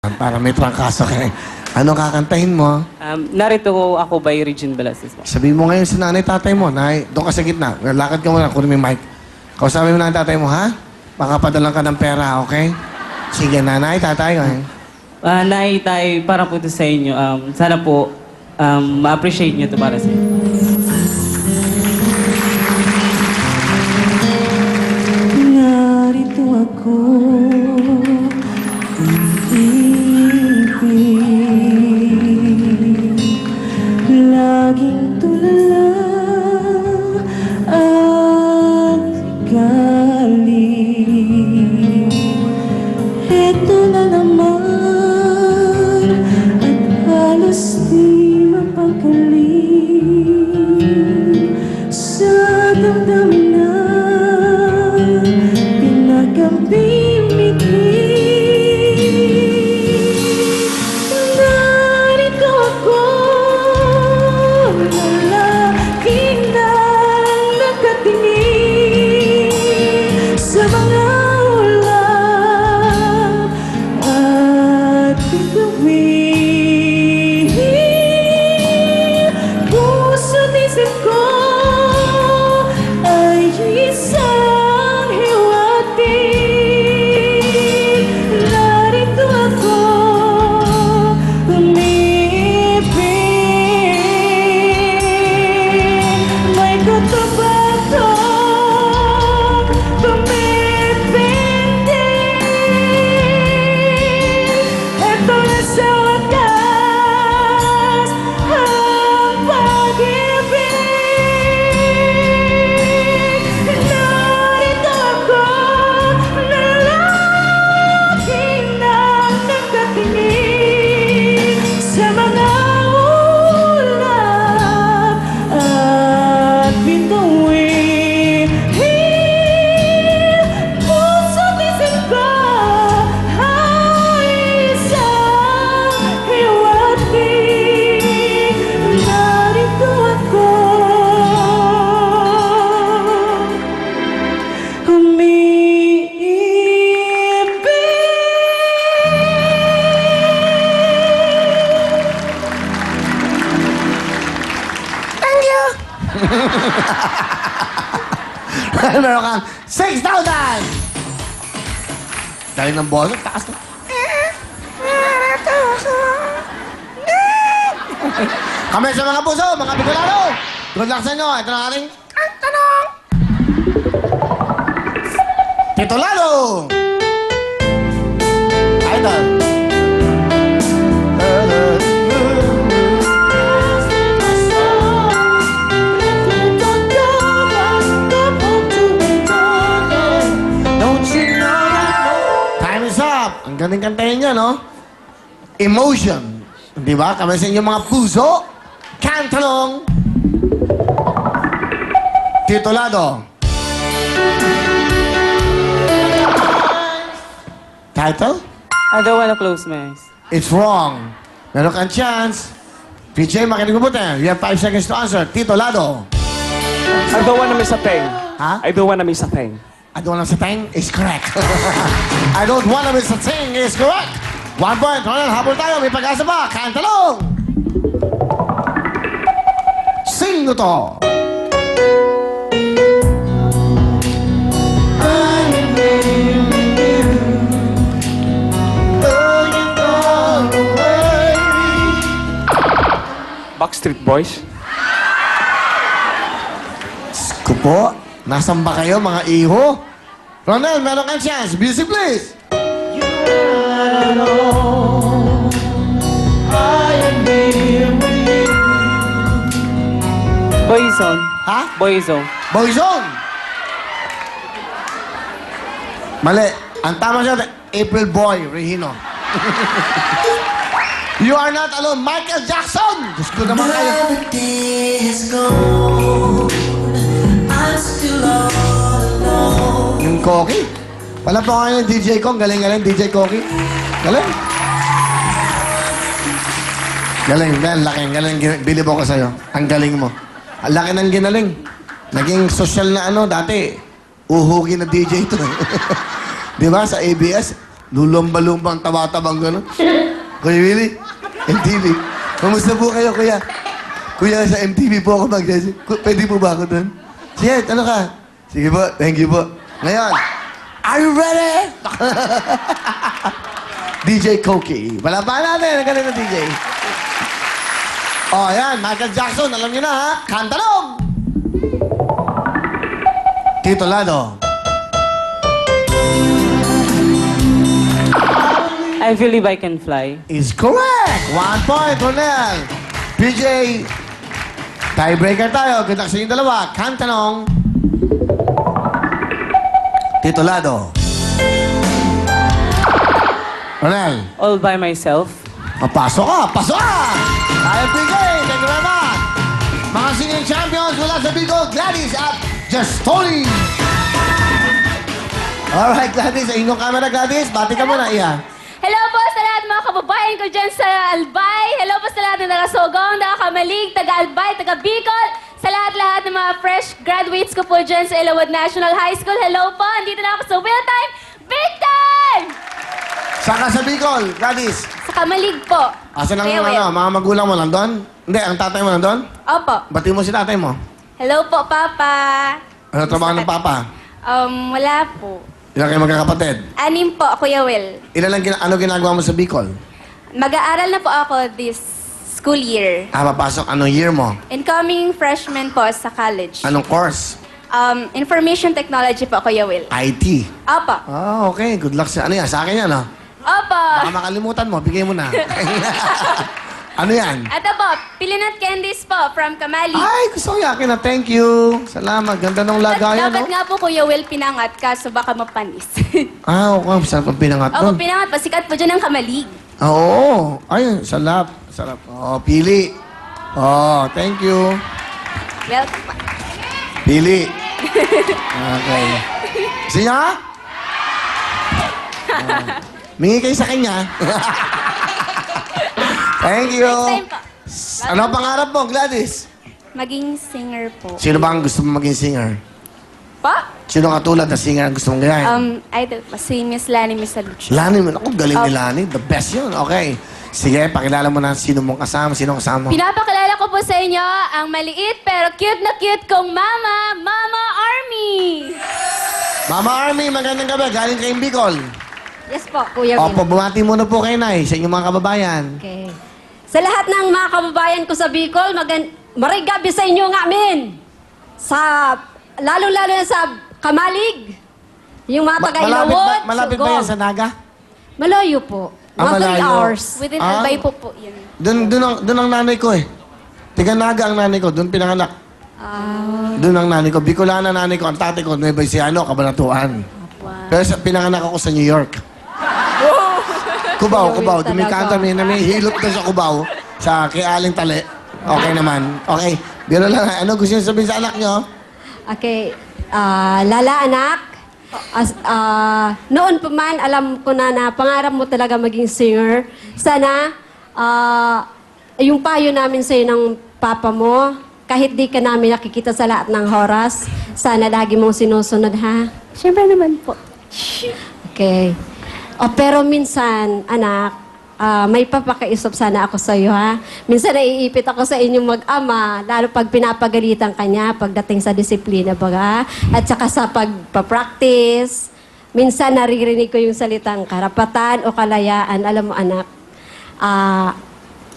Para may trangkaso ka. Anong kakantahin mo? Narito ako by Regine Velasquez. Sabihin mo ngayon sa nanay tatay mo, nay, doon ka sa gitna. Lakad ka muna, kunin mo yung mic. Kausapin mo na tatay mo, ha? Baka padalang ka ng pera, okay? Sige, nanay, tatay. Okay? Nay, tay, para po ito sa inyo. Sana po ma-appreciate nyo ito para sa inyo. Narito ako, laging tulala at galing. Ito na naman at halos di mapagaling sa damdamin na pinagambimigin. Meron kang 6,000! Dahil ng bono, taas na. Kami sa mga puso, mga Bicolano. Good luck sa inyo. Ito na ating tanong. Titulado! Idol. Ang galing kantahin niya, no? Emotion. Di ba? Kami sa inyo mga puso. Kantalong. Titulado. Title? I don't wanna close my eyes. It's wrong. Meron kang chance. PJ, makinig mo buti. You have 5 seconds to answer. Titulado. I don't wanna miss a thing. Ha? I don't wanna miss a thing. I don't want to thing is correct. I don't want to miss a thing is correct. 1 point. Ronald, habol tayo. May pag-asa pa. Kantalong. Sino to? Backstreet Boys. Ko po. Nasaan ba kayo, mga iho? Ronald, meron kang chance. Music, please. Boyzone. Ha? Boyzone. Boyzone. Mali. Ang tama siya, April Boy, Regino. You are not alone. Michael Jackson. Diyos ko naman kayo. Yung Koki. Wala pa kayo ng DJ ko. Galing-galing, DJ Koki. Galing. Galing, galing. Bilib ako sa'yo. Ang galing mo. Ang laki ng ginaling. Naging social na dati. Uhugi na DJ ito. Di ba? Sa ABS. Lulomba-lumbang, taba-tabang gano'n. Kuya Willie, MTV. Kamusta po kayo, kuya? Kuya, sa MTV po ako pwede po ba ako doon? Sige, ano ka? Sige po, thank you po. Ngayon, are you ready? DJ Koki. Palapahan natin, ang galing na DJ. Oh, yan, Michael Jackson, alam niyo na ha? Kantanog! Tito Lado. I believe I can fly. Is correct! 1 point, Ronel. PJ, tiebreaker tayo. Good luck sa inyong dalawa. Kantanong. Tito Lado. Ronel, All by myself. papasok ka! Pasok ka! Tayo, PJ. Thank you very much. Mga singing champions mula sa Bicol, Gladys at Justoni. Alright, Gladys. Sa inyong camera, Gladys. Bati ka muna, iya. Hello po sa lahat mga kababayan ko dyan sa Albay. Hello po sa lahat ng taga-Sogong, taga-Kamalig, taga-Albay, taga-Bicol. Sa lahat-lahat ng mga fresh graduates ko po dyan sa Ilawad National High School. Hello po, andito na ako sa Wheel Time. Big time! Saka sa Bicol, Gladys. Sa Kamalig po. Asan ang Kuya Will? mga magulang mo nandun? Hindi, ang tatay mo nandun? Opo. Bati mo si tatay mo. Hello po, Papa. Ano trabaho ng papa? Wala po. Ilan kayo magkakapatid? 6 po, Kuya Will. Ano ginagawa mo sa Bicol? Mag-aaral na po ako this school year. Papasok, anong year mo? Incoming freshman po sa college. Anong course? Information technology po, Kuya Will. IT. Opo. Okay. Good luck sa... Ano yan? Sa akin yan, ha? Opo. Baka makalimutan mo. Bigay mo na. Ano yan? Ito po, Pilinat Candies po from Kamali. Ay, gusto ko yakin na. Thank you. Salamat. Ganda ng lagayan, Dapat no? nga po, Kuya Will, pinangat ka, so baka mapanis. Okay. Saan pang pinangat Opo, nun? pinangat pa. Sikat po dyan ang Kamalig. Oo. Ay, sarap. Sarap. Pili. Thank you. Welcome pa. Pili. Okay. Gusto niya? Mingi kayo sa kanya. Thank you. Next time po. Ano ang pangarap mo, Gladys? Maging singer po. Sino ba ang gusto mo maging singer? Pa? Sino katulad na singer ang gusto mong gayahin? Idol po, si Miss Lani Misalucho. Lani, ako galing ni Oh. Lani. The best yun. Okay. Sige, pakilala mo na sino mong kasama. Sino ang kasama mo? Pinapakilala ko po sa inyo ang maliit pero cute na cute kong mama, Mama Army. Mama Army, magandang gabi. Galing kayong Bicol. Yes po, Kuya Will. Opo, bumati muna po kayo, Nay, sa inyong mga kababayan. Okay. Sa lahat ng mga kababayan ko sa Bicol, maray gabi sa inyo ng amin. Lalo-lalo na sa Kamalig. Yung mga taga-Ilawod, malapit ba yan sa Naga? Malayo po. Mga 3 malayo. hours. Within Ah. Albay po yun. Doon ang nanay ko eh. Tiga Naga ang nanay ko. Doon pinanganak. Doon ang nanay ko. Bicolana nanay ko. Ang tatay ko, Nueva Ecija, Cabanatuan. Pero pinanganak ako sa New York. Cubao. Talaga. May hilot doon sa Cubao. Sa kay Aling Tali. Okay naman. Okay. Biro lang. Ano gusto niyo sabihin sa anak niyo? Okay. Lala anak, noon pa man, alam ko na pangarap mo talaga maging singer. Sana, yung payo namin sa'yo ng papa mo, kahit di ka namin nakikita sa lahat ng oras, sana lagi mong sinusunod, ha? Siyempre naman po. Okay. Pero minsan, anak, may papakaisip sana ako sa iyo, ha? Minsan naiipit ako sa inyong mag-ama, lalo pag pinapagalitan ka niya, pagdating sa disiplina, baga, at saka sa pagpa-practice. Minsan naririnig ko yung salitang karapatan o kalayaan. Alam mo, anak,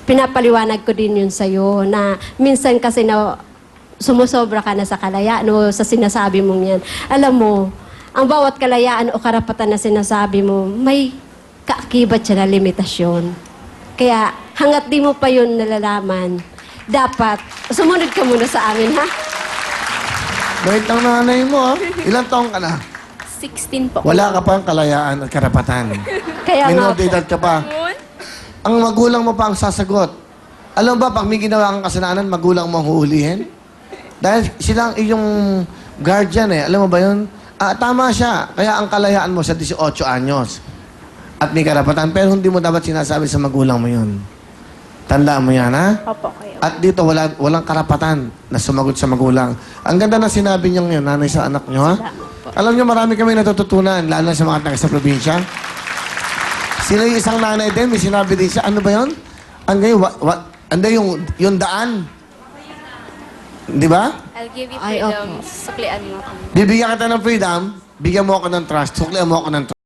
pinapaliwanag ko din yun sa iyo na minsan kasi na sumusobra ka na sa kalayaan o sa sinasabi mong yan. Alam mo, ang bawat kalayaan o karapatan na sinasabi mo, may kaakibat siya na limitasyon. Kaya hanggat di mo pa yun nalalaman, dapat sumunod ka muna sa amin, ha? Bait ang nanay mo, ha? Ilang taong ka na? 16 po. Wala ka pa ang kalayaan at karapatan. Kaya nga Minor po. de edad ka pa. Ang magulang mo pa ang sasagot. Alam ba, pag may ginawa kang kasalanan, magulang mo ang huhulihin? Dahil silang iyong guardian eh. Alam mo ba yun? Tama siya. Kaya ang kalayaan mo sa 18 anyos. At may karapatan. Pero hindi mo dapat sinasabi sa magulang mo yun. Tandaan mo yan, ha? Opo, kayo. At dito, walang karapatan na sumagot sa magulang. Ang ganda na sinabi niyo ngayon, nanay sa anak niyo, ha? Alam niyo, marami kami natututunan, lalo na sa mga taga sa probinsya. Sino yung isang nanay din? May sinabi din siya. Ano ba yun? Ano yun? Ano yung daan? Di ba? I'll give you Ay, freedom. opo. Suklian mo ako. Bibigyan kita ng freedom, bigyan mo ako ng trust, suklian mo ako ng trust.